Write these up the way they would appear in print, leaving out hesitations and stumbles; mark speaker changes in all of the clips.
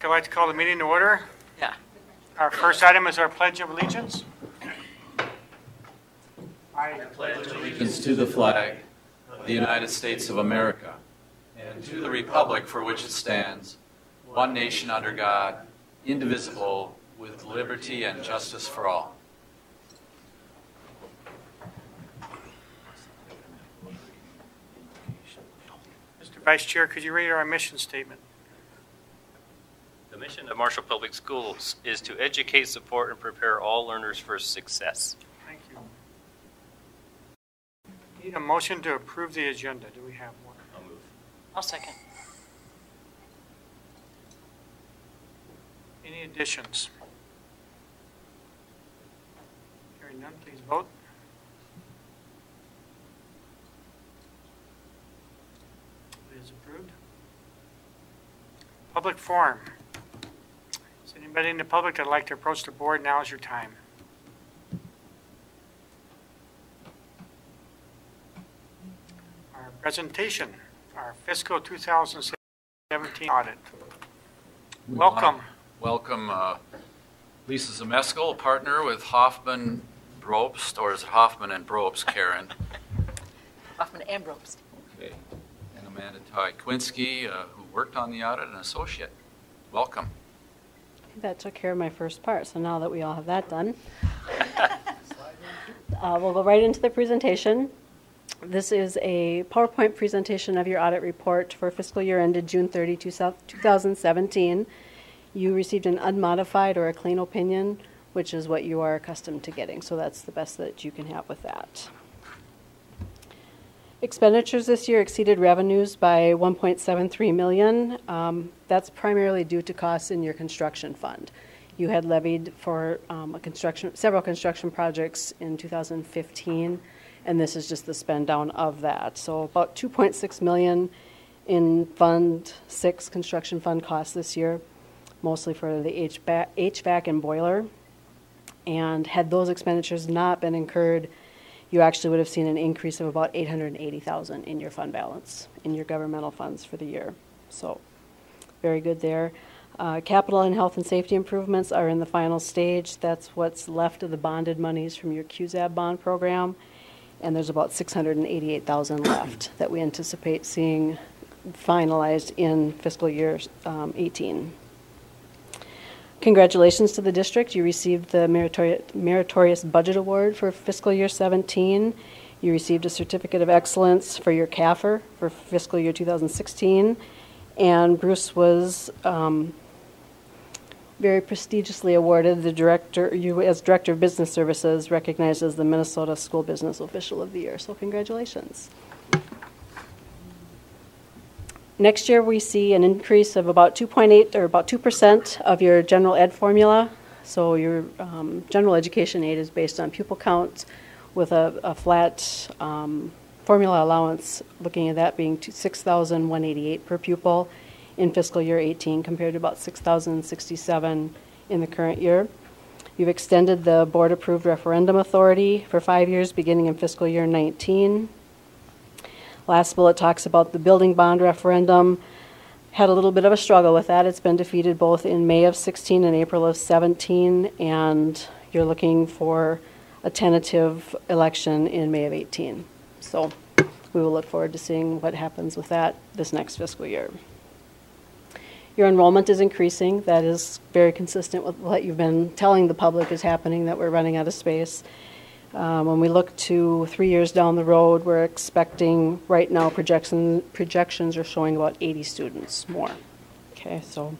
Speaker 1: I'd like to call the meeting to order.
Speaker 2: Yeah.
Speaker 1: Our first item is our Pledge of Allegiance. I
Speaker 2: Pledge allegiance to the flag of the United States of America and to the republic for which it stands, one nation under God, indivisible, with liberty and justice for all.
Speaker 1: Mr. Vice Chair, could you read our mission statement?
Speaker 3: The mission of Marshall Public Schools is to educate, support, and prepare all learners for success.
Speaker 1: Thank you. Need a motion to approve the agenda. Do we have one?
Speaker 3: I'll move.
Speaker 4: I'll second.
Speaker 1: Any additions? Hearing none, please vote. It is approved. Public forum. Is anybody in the public that'd like to approach the board? Now is your time. Our presentation, our fiscal 2017 audit. Welcome.
Speaker 2: Welcome Lisa Zemeskel, partner with Hoffman Brobst, or is it Hoffman and Brobst, Karen?
Speaker 4: Hoffman and Brobst.
Speaker 2: Okay. And Amanda Ty-Kwinski, who worked on the audit, an associate. Welcome.
Speaker 5: That took care of my first part, so now that we all have that done, we'll go right into the presentation. This is a PowerPoint presentation of your audit report for fiscal year ended June 30, 2017. You received an unmodified or a clean opinion, which is what you are accustomed to getting, so that's the best that you can have with that. Expenditures this year exceeded revenues by $1.73 million. That's primarily due to costs in your construction fund. You had levied for several construction projects in 2015, and this is just the spend down of that. So about $2.6 million in Fund 6 construction fund costs this year, mostly for the HVAC and boiler. And had those expenditures not been incurred, you actually would have seen an increase of about $880,000 in your fund balance, in your governmental funds for the year. So very good there. Capital and health and safety improvements are in the final stage. That's what's left of the bonded monies from your QZAB bond program. And there's about $688,000 left that we anticipate seeing finalized in fiscal year 18. Congratulations to the district. You received the Meritorious Budget Award for fiscal year 17. You received a Certificate of Excellence for your CAFR for fiscal year 2016. And Bruce was very prestigiously awarded as Director of Business Services, recognized as the Minnesota School Business Official of the Year. So congratulations. Next year, we see an increase of about 2.8 or about 2% of your general ed formula. So your general education aid is based on pupil count with a flat formula allowance, looking at that being $6,188 per pupil in fiscal year 18 compared to about $6,067 in the current year. You've extended the board-approved referendum authority for 5 years beginning in fiscal year 19. Last bullet talks about the building bond referendum. Had a little bit of a struggle with that. It's been defeated both in May of 16 and April of 17, and you're looking for a tentative election in May of 18. So we will look forward to seeing what happens with that this next fiscal year. Your enrollment is increasing. That is very consistent with what you've been telling the public is happening, that we're running out of space. When we look to 3 years down the road, we're expecting, right now, projections are showing about 80 students more. Okay, so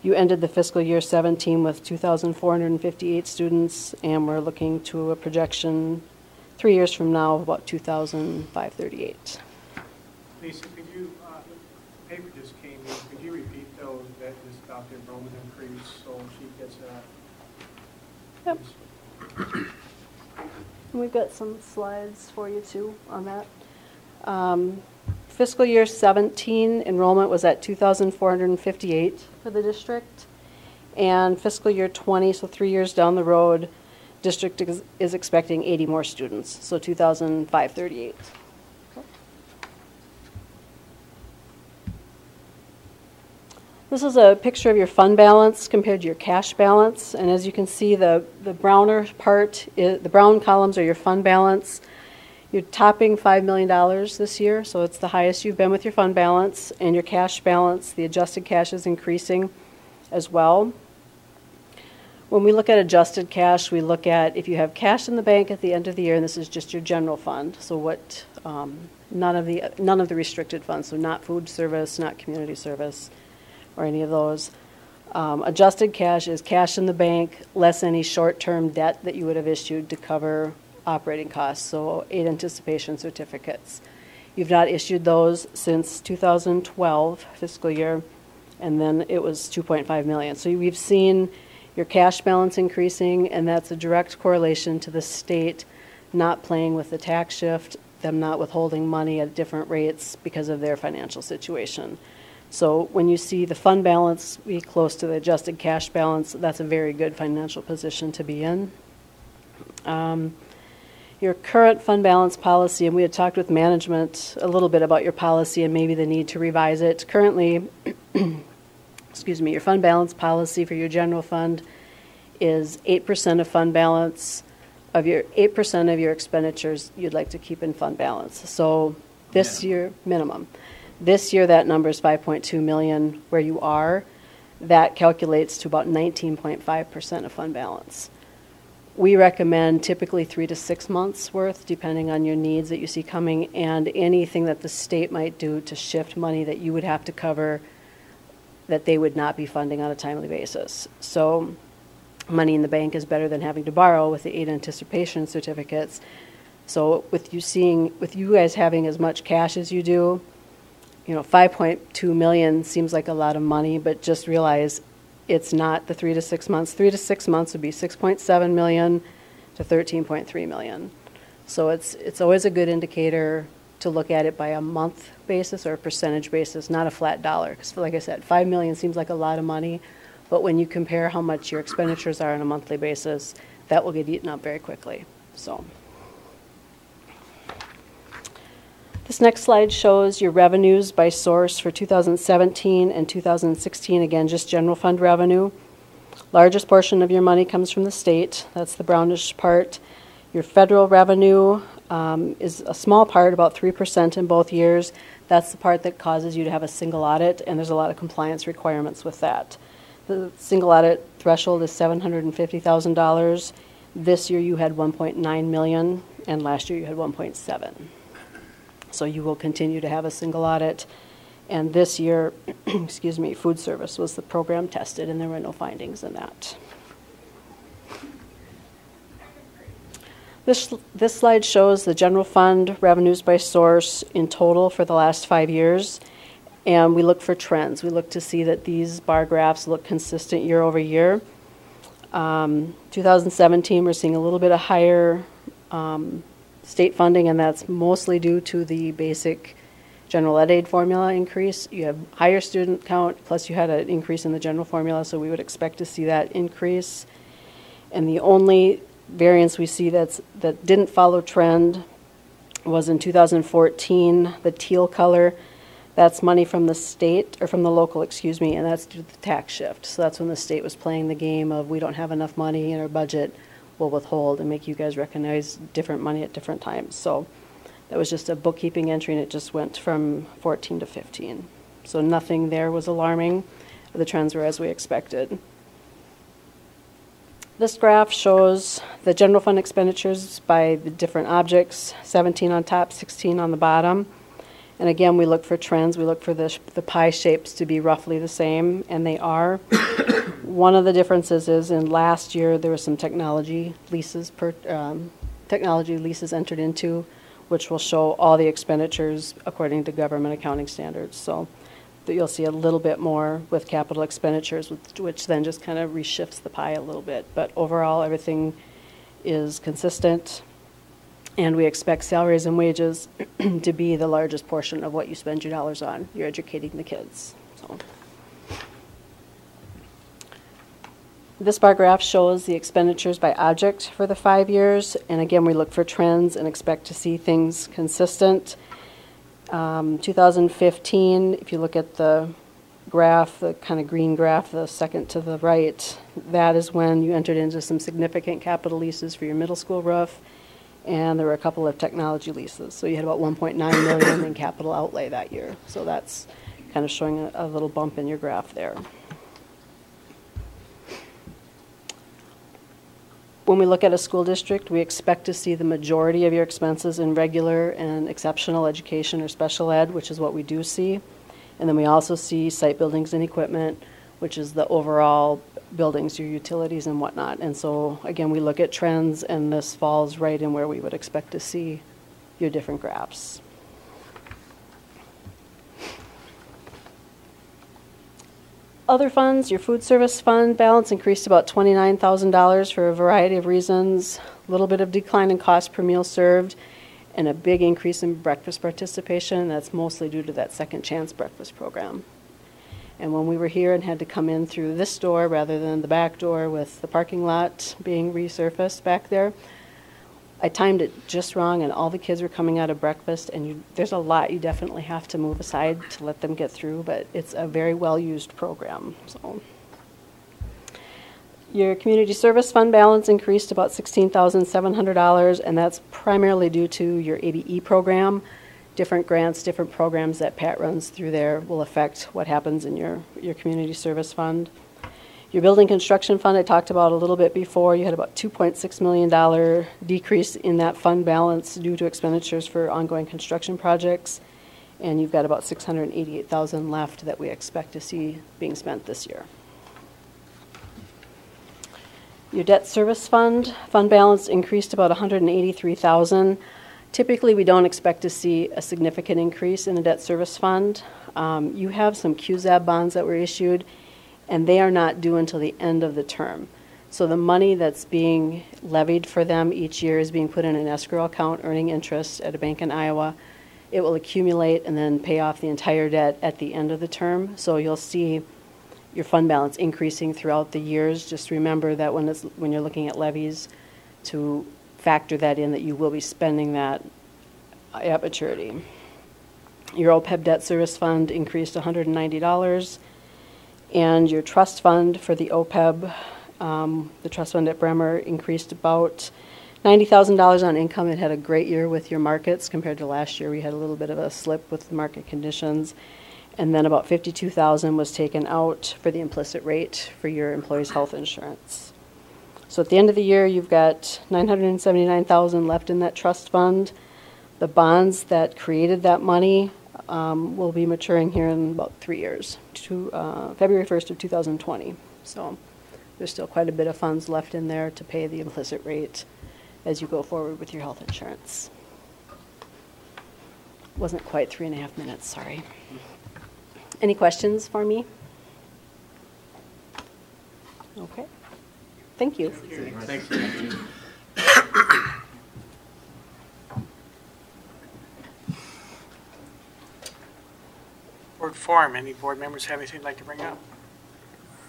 Speaker 5: you ended the fiscal year 17 with 2,458 students, and we're looking to a projection 3 years from now of about 2,538.
Speaker 1: Lisa, could you, the paper just came in, could you repeat those, that is about the enrollment increase, so she gets that?
Speaker 5: Yep. We've got some slides for you too on that. Fiscal year 17 enrollment was at 2,458 for the district, and fiscal year 20, so 3 years down the road, district is expecting 80 more students, so 2,538. This is a picture of your fund balance compared to your cash balance. And as you can see, the browner part, the brown columns are your fund balance. You're topping $5 million this year, so it's the highest you've been with your fund balance. And your cash balance, the adjusted cash, is increasing as well. When we look at adjusted cash, we look at if you have cash in the bank at the end of the year, and this is just your general fund, so what none of the restricted funds, so not food service, not community service, or any of those. Adjusted cash is cash in the bank less any short-term debt that you would have issued to cover operating costs, so aid anticipation certificates. You've not issued those since 2012 fiscal year, and then it was $2.5 million. So we've seen your cash balance increasing, and that's a direct correlation to the state not playing with the tax shift, them not withholding money at different rates because of their financial situation. So when you see the fund balance be close to the adjusted cash balance, that's a very good financial position to be in. Your current fund balance policy, and we had talked with management a little bit about your policy and maybe the need to revise it. Currently, excuse me, your fund balance policy for your general fund is 8% of fund balance of your 8% of your expenditures you'd like to keep in fund balance. So this year, minimum. This year that number is 5.2 million where you are. That calculates to about 19.5% of fund balance. We recommend typically 3 to 6 months worth, depending on your needs that you see coming, and anything that the state might do to shift money that you would have to cover that they would not be funding on a timely basis. So money in the bank is better than having to borrow with the aid anticipation certificates. So with you guys having as much cash as you do, 5.2 million seems like a lot of money, but just realize it's not the 3 to 6 months. 3 to 6 months would be 6.7 million to 13.3 million. So it's always a good indicator to look at it by a month basis or a percentage basis, not a flat dollar. Because like I said, 5 million seems like a lot of money, but when you compare how much your expenditures are on a monthly basis, that will get eaten up very quickly. So this next slide shows your revenues by source for 2017 and 2016. Again, just general fund revenue. Largest portion of your money comes from the state. That's the brownish part. Your federal revenue is a small part, about 3% in both years. That's the part that causes you to have a single audit, and there's a lot of compliance requirements with that. The single audit threshold is $750,000. This year you had 1.9 million, and last year you had 1.7. So you will continue to have a single audit. And this year, excuse me, food service was the program tested, and there were no findings in that. This slide shows the general fund revenues by source in total for the last 5 years. And we look for trends. We look to see that these bar graphs look consistent year over year. 2017, we're seeing a little bit of higher state funding, and that's mostly due to the basic general ed aid formula increase. You have higher student count, plus you had an increase in the general formula, so we would expect to see that increase. And the only variance we see that didn't follow trend was in 2014, the teal color. That's money from the state, or from the local, excuse me, and that's due to the tax shift. So that's when the state was playing the game of, we don't have enough money in our budget, we'll withhold and make you guys recognize different money at different times. So that was just a bookkeeping entry, and it just went from 14 to 15. So nothing there was alarming. The trends were as we expected. This graph shows the general fund expenditures by the different objects, 17 on top, 16 on the bottom. And again, we look for trends. We look for the pie shapes to be roughly the same, and they are. One of the differences is in last year there were some technology leases entered into, which will show all the expenditures according to government accounting standards. So you'll see a little bit more with capital expenditures, which then just kind of reshifts the pie a little bit. But overall, everything is consistent. And we expect salaries and wages to be the largest portion of what you spend your dollars on. You're educating the kids. So this bar graph shows the expenditures by object for the 5 years. And again, we look for trends and expect to see things consistent. 2015, if you look at the graph, the kind of green graph, the second to the right, that is when you entered into some significant capital leases for your middle school roof, and there were a couple of technology leases. So you had about 1.9 million in capital outlay that year. So that's kind of showing a little bump in your graph there. When we look at a school district, we expect to see the majority of your expenses in regular and exceptional education or special ed, which is what we do see. And then we also see site buildings and equipment, which is the overall buildings, your utilities and whatnot. And so, again, we look at trends, and this falls right in where we would expect to see your different graphs. Other funds, your food service fund balance increased about $29,000 for a variety of reasons. A little bit of decline in cost per meal served, and a big increase in breakfast participation. That's mostly due to that Second Chance breakfast program. And when we were here and had to come in through this door rather than the back door with the parking lot being resurfaced back there, I timed it just wrong, and all the kids were coming out of breakfast, and there's a lot you definitely have to move aside to let them get through, but it's a very well-used program. So, your community service fund balance increased about $16,700, and that's primarily due to your ABE program. Different grants, different programs that Pat runs through there will affect what happens in your community service fund. Your building construction fund I talked about a little bit before. You had about $2.6 million decrease in that fund balance due to expenditures for ongoing construction projects. And you've got about $688,000 left that we expect to see being spent this year. Your debt service fund balance increased about $183,000. Typically, we don't expect to see a significant increase in the debt service fund. You have some QZAB bonds that were issued, and they are not due until the end of the term. So the money that's being levied for them each year is being put in an escrow account earning interest at a bank in Iowa. It will accumulate and then pay off the entire debt at the end of the term. So you'll see your fund balance increasing throughout the years. Just remember that when you're looking at levies, to factor that in, that you will be spending that at maturity. Your OPEB debt service fund increased $190. And your trust fund for the OPEB, the trust fund at Bremer, increased about $90,000 on income. It had a great year with your markets compared to last year. We had a little bit of a slip with the market conditions. And then about $52,000 was taken out for the implicit rate for your employees' health insurance. So at the end of the year, you've got $979,000 left in that trust fund. The bonds that created that money will be maturing here in about 3 years, to February 1st of 2020. So there's still quite a bit of funds left in there to pay the implicit rate as you go forward with your health insurance. Wasn't quite 3.5 minutes, sorry. Any questions for me? Okay. Thank you.
Speaker 1: Thank you. Board forum. Any board members have anything they'd like to bring up?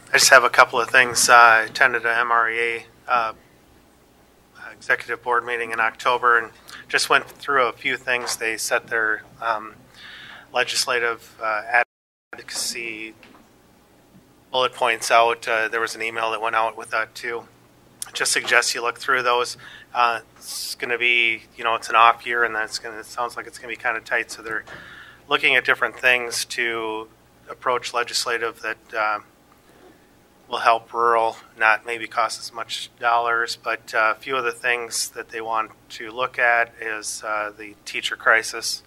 Speaker 6: I just have a couple of things. I attended a MREA executive board meeting in October and just went through a few things. They set their legislative advocacy bullet points out. There was an email that went out with that too. Just suggest you look through those. It's going to be, it's an off year, and it sounds like it's going to be kind of tight. So they're looking at different things to approach legislative that will help rural, not maybe cost as much dollars, but a few of the things that they want to look at is the teacher crisis,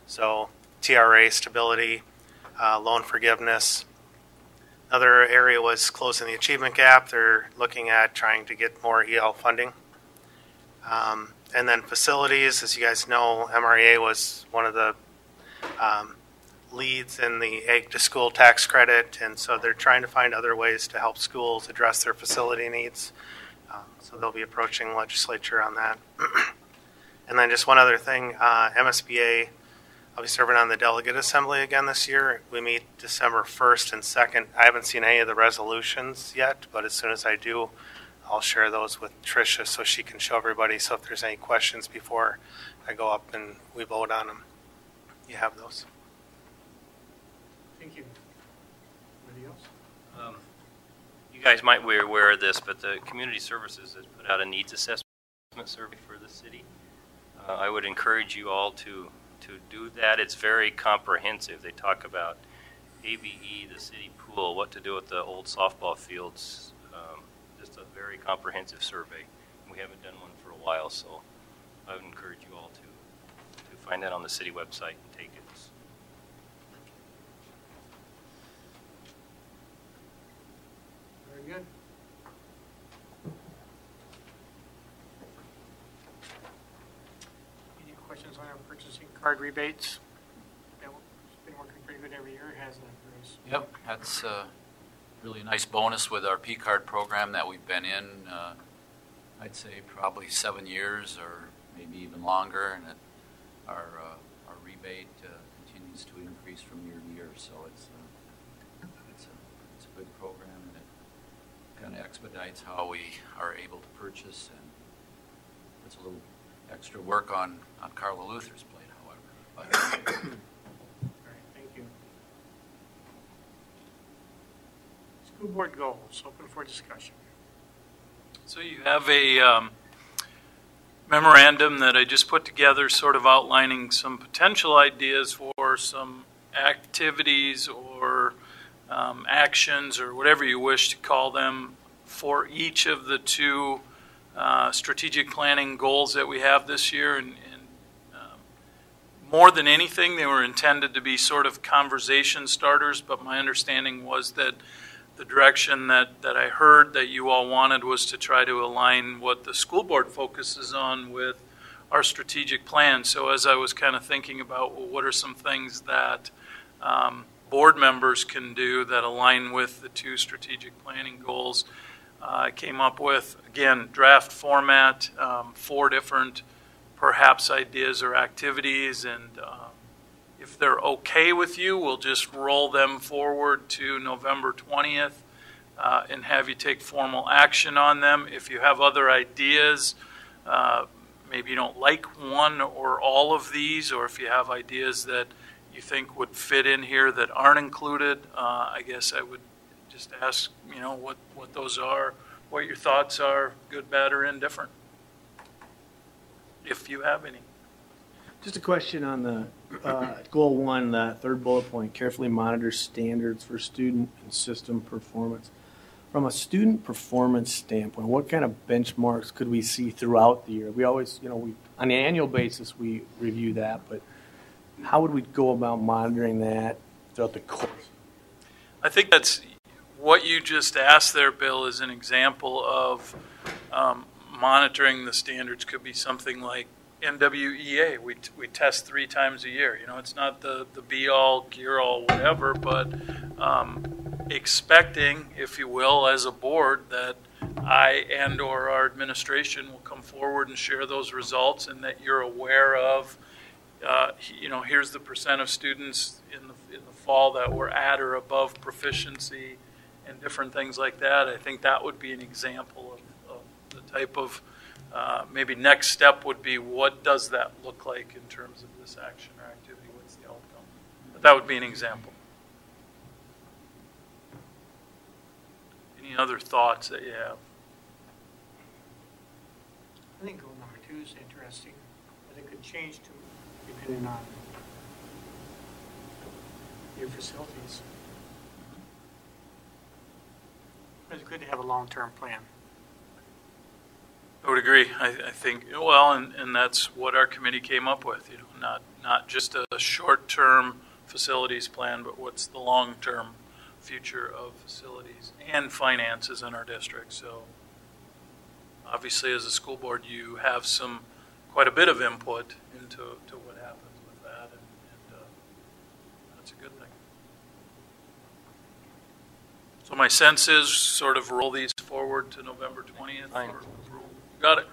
Speaker 6: so TRA stability, loan forgiveness. Another area was closing the achievement gap. They're looking at trying to get more EL funding. And then facilities, as you guys know, MREA was one of the leads in the egg to school tax credit, and so they're trying to find other ways to help schools address their facility needs. So they'll be approaching legislature on that. And then just one other thing, MSBA, I'll be serving on the delegate assembly again this year. We meet December 1st and 2nd. I haven't seen any of the resolutions yet, but as soon as I do, I'll share those with Tricia so she can show everybody. So if there's any questions before I go up and we vote on them, you have those.
Speaker 1: Thank you. Anybody else?
Speaker 3: You guys might be aware of this, but the Community Services has put out a needs assessment survey for the city. I would encourage you all to do that. It's very comprehensive. They talk about ABE, the city pool, what to do with the old softball fields. Just a very comprehensive survey. We haven't done one for a while, so I would encourage you all to find that on the city website and take it.
Speaker 1: Very good. Any questions on our purchasing card rebates? It's been working pretty good every year, hasn't it, Bruce?
Speaker 2: Yep, that's really a nice bonus with our P-card program that we've been in, I'd say probably 7 years or maybe even longer, and our rebate continues to increase from year to year, so it's a good program, and it kind of expedites how we are able to purchase, and puts a little extra work on Carla Luther's plate, however. But,
Speaker 1: All right, thank you. School board goals, open for discussion.
Speaker 7: So you have a memorandum that I just put together sort of outlining some potential ideas for some activities or actions or whatever you wish to call them for each of the two strategic planning goals that we have this year. And more than anything, they were intended to be sort of conversation starters, but my understanding was that the direction that I heard that you all wanted was to try to align what the school board focuses on with our strategic plan. So as I was kind of thinking about, well, what are some things that board members can do that align with the two strategic planning goals, I came up with, again, draft format, 4 different perhaps ideas or activities, and if they're okay with you, we'll just roll them forward to November 20th and have you take formal action on them. If you have other ideas, maybe you don't like one or all of these, or if you have ideas that you think would fit in here that aren't included, I guess I would just ask, what those are, what your thoughts are, good, bad, or indifferent, if you have any.
Speaker 8: Just a question on the goal 1, the third bullet point, carefully monitor standards for student and system performance. From a student performance standpoint, what kind of benchmarks could we see throughout the year? We always, on an annual basis, we review that, but how would we go about monitoring that throughout the course?
Speaker 7: I think that's what you just asked there, Bill, is an example of monitoring the standards. Could be something like NWEA. We test 3 times a year. It's not the be-all, gear-all, whatever, but expecting, if you will, as a board, that I and or our administration will come forward and share those results, and that you're aware of, here's the percent of students in the fall that were at or above proficiency and different things like that. I think that would be an example of the type of maybe next step would be, what does that look like in terms of this action or activity? What's the outcome? But that would be an example. Any other thoughts that you have?
Speaker 1: I think goal number 2 is interesting, but it could change to depending on your facilities. But it's good to have a long-term plan.
Speaker 7: I would agree. I think, well, and that's what our committee came up with, not just a short-term facilities plan, but what's the long-term future of facilities and finances in our district. So obviously as a school board, you have quite a bit of input into what happens with that, and that's a good thing. So my sense is sort of roll these forward to November 20th.
Speaker 3: Fine.
Speaker 7: Got it.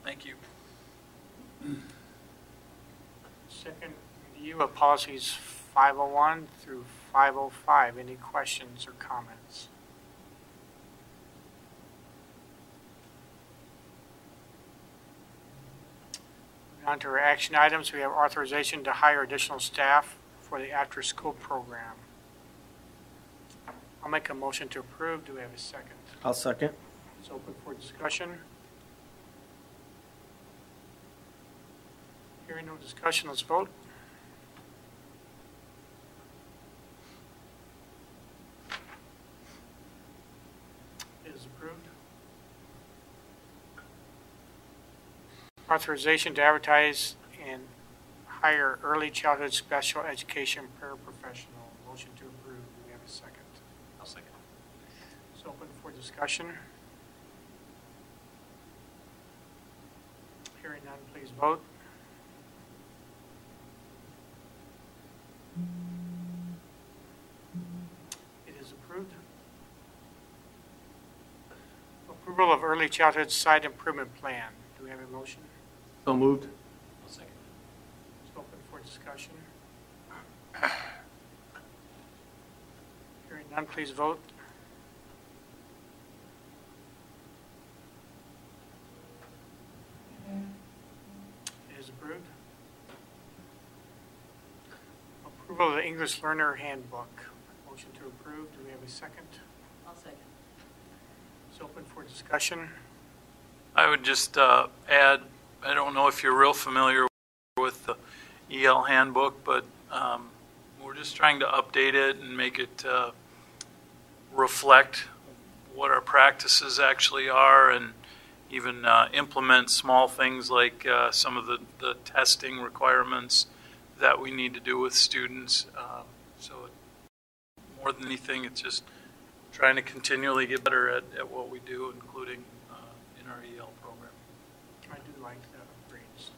Speaker 7: Thank you.
Speaker 1: Second, review of policies 501 through 505. Any questions or comments? Moving on to our action items, we have authorization to hire additional staff for the after-school program. I'll make a motion to approve. Do we have a second?
Speaker 8: I'll second.
Speaker 1: It's open for discussion. Hearing no discussion, let's vote. It is approved. Authorization to advertise and hire early childhood special education paraprofessional. Motion to approve. Do we have a second?
Speaker 3: I'll second.
Speaker 1: It's open for discussion. Hearing none, please vote. It is approved. Approval of early childhood site improvement plan. Do we have a motion?
Speaker 8: So moved.
Speaker 3: I'll second.
Speaker 1: It's open for discussion. Hearing none, please vote. It is approved. Approval of the English Learner Handbook. Motion to approve. Do we have a second?
Speaker 4: I'll second.
Speaker 1: It's open for discussion.
Speaker 7: I would just add, I don't know if you're real familiar with the EL handbook, but we're just trying to update it and make it reflect what our practices actually are, and even implement small things like some of the testing requirements that we need to do with students. So more than anything, it's just trying to continually get better at what we do, including in our EL program.
Speaker 1: I do like the upgrades.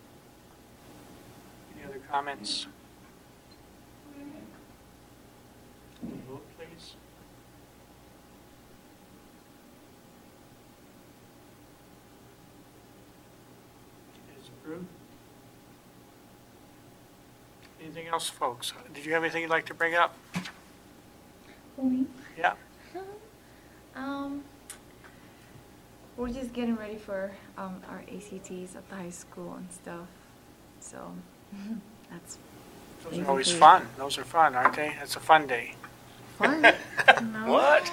Speaker 1: Any other comments? Vote, please. It is approved. Anything else, folks? Did you have anything you'd like to bring up?
Speaker 9: For me?
Speaker 1: Yeah.
Speaker 9: We're just getting ready for our ACTs at the high school and stuff. So that's
Speaker 1: Those are always fun. Those are fun, aren't they? It's a fun day.
Speaker 9: fun. No.
Speaker 6: What?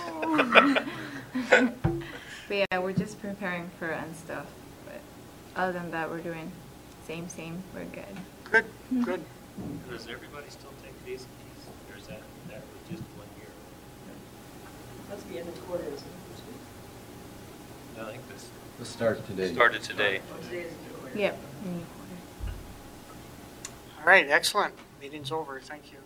Speaker 9: But yeah, we're just preparing for and stuff. But other than that, we're doing same. We're good.
Speaker 1: Good, good.
Speaker 3: Does everybody still take the ACTs, or is that was just 1 year?
Speaker 4: Must be in the quarter, isn't it?
Speaker 3: I think this
Speaker 2: Let's start today.
Speaker 3: started today.
Speaker 9: Yep.
Speaker 1: All right, excellent. Meeting's over. Thank you.